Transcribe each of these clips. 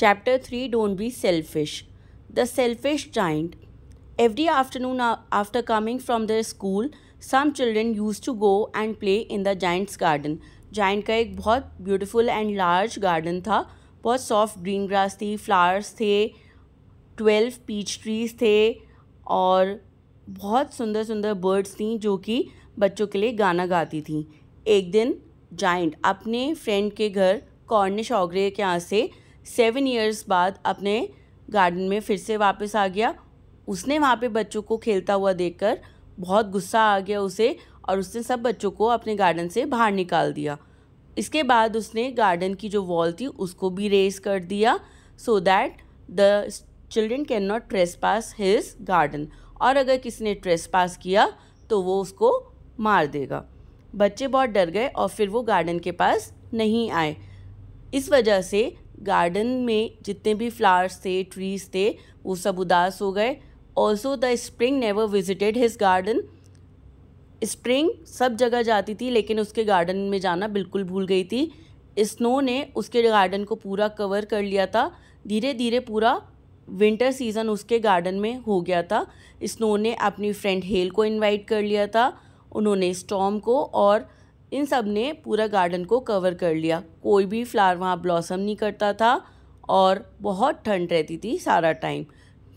Chapter 3, Don't Be Selfish. The Selfish Giant. Every afternoon after coming from their school, some children used to go and play in the giant's garden. Giant का एक बहुत beautiful and large garden था. बहुत soft green grass थी, flowers थे, 12 peach trees थे और बहुत सुंदर सुंदर बर्ड्स थी जो कि बच्चों के लिए गाना गाती थी. एक दिन जाइंट अपने फ्रेंड के घर कॉर्निश ऑग्रे के यहाँ से 7 ईयर्स बाद अपने गार्डन में फिर से वापस आ गया. उसने वहाँ पे बच्चों को खेलता हुआ देखकर बहुत गुस्सा आ गया उसे और उसने सब बच्चों को अपने गार्डन से बाहर निकाल दिया. इसके बाद उसने गार्डन की जो वॉल थी उसको भी रेज कर दिया so that the children can not trespass his garden. और अगर किसी ने ट्रेसपास किया तो वो उसको मार देगा. बच्चे बहुत डर गए और फिर वो गार्डन के पास नहीं आए. इस वजह से गार्डन में जितने भी फ्लावर्स थे, ट्रीज थे, वो सब उदास हो गए. Also the spring never visited his garden. Spring सब जगह जाती थी लेकिन उसके गार्डन में जाना बिल्कुल भूल गई थी. स्नो ने उसके गार्डन को पूरा कवर कर लिया था. धीरे धीरे पूरा विंटर सीज़न उसके गार्डन में हो गया था. स्नो ने अपनी फ्रेंड हेल को इनवाइट कर लिया था, उन्होंने स्टॉर्म को, और इन सब ने पूरा गार्डन को कवर कर लिया. कोई भी फ्लावर वहाँ ब्लॉसम नहीं करता था और बहुत ठंड रहती थी सारा टाइम.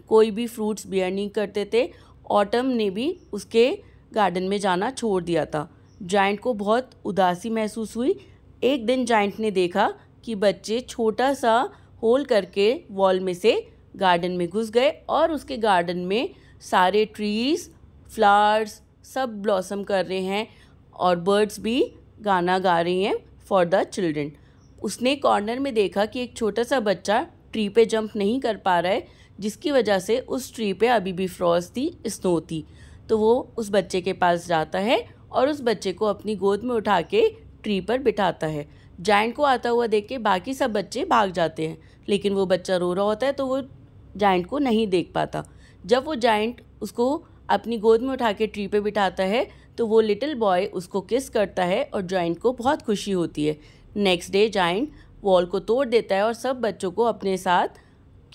कोई भी फ्रूट्स बियर नहीं करते थे. ऑटम ने भी उसके गार्डन में जाना छोड़ दिया था. जाइंट को बहुत उदासी महसूस हुई. एक दिन जाइंट ने देखा कि बच्चे छोटा सा होल करके वॉल में से गार्डन में घुस गए और उसके गार्डन में सारे ट्रीज़, फ्लावर्स सब ब्लॉसम कर रहे हैं और बर्ड्स भी गाना गा रही हैं फॉर द चिल्ड्रन. उसने कॉर्नर में देखा कि एक छोटा सा बच्चा ट्री पे जंप नहीं कर पा रहा है, जिसकी वजह से उस ट्री पे अभी भी फ्रॉस्ट थी, स्नो थी. तो वो उस बच्चे के पास जाता है और उस बच्चे को अपनी गोद में उठा के ट्री पर बिठाता है. जाइंट को आता हुआ देख के बाकी सब बच्चे भाग जाते हैं लेकिन वो बच्चा रो रहा होता है तो वो जाइंट को नहीं देख पाता. जब वो जाइंट उसको अपनी गोद में उठा के ट्री पे बिठाता है तो वो लिटिल बॉय उसको किस करता है और जाइंट को बहुत खुशी होती है. नेक्स्ट डे जाइंट वॉल को तोड़ देता है और सब बच्चों को अपने साथ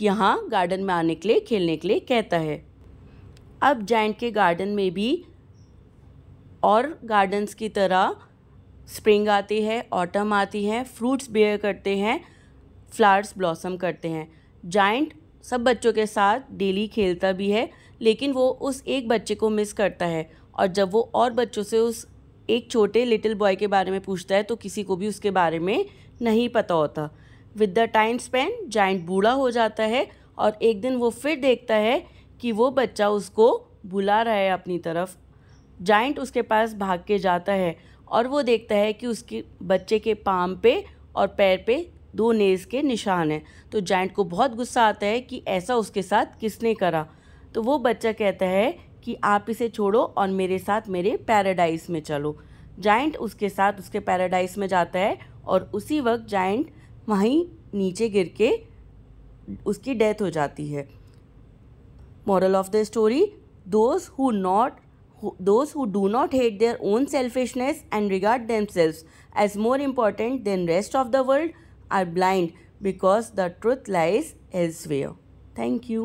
यहाँ गार्डन में आने के लिए, खेलने के लिए कहता है. अब जाइंट के गार्डन में भी और गार्डन्स की तरह स्प्रिंग आती है, ऑटम आती है, फ्रूट्स बेयर करते हैं, फ्लावर्स ब्लॉसम करते हैं. जाइंट सब बच्चों के साथ डेली खेलता भी है लेकिन वो उस एक बच्चे को मिस करता है और जब वो और बच्चों से उस एक छोटे लिटिल बॉय के बारे में पूछता है तो किसी को भी उसके बारे में नहीं पता होता. With the time Spain giant बूढ़ा हो जाता है और एक दिन वो फिर देखता है कि वो बच्चा उसको बुला रहा है अपनी तरफ. जाइंट उसके पास भाग के जाता है और वो देखता है कि उसके बच्चे के पाम पे और पैर पे 2 नेल्स के निशान हैं. तो जाइंट को बहुत गुस्सा आता है कि ऐसा उसके साथ किसने करा. तो वो बच्चा कहता है कि आप इसे छोड़ो और मेरे साथ मेरे पैराडाइज में चलो. जाइंट उसके साथ उसके पैराडाइज में जाता है और उसी वक्त जाइंट वहीं नीचे गिर के उसकी डेथ हो जाती है. Moral of the story, those who do not hate their own selfishness and regard themselves as more important than rest of the world are blind because the truth lies elsewhere. Thank you.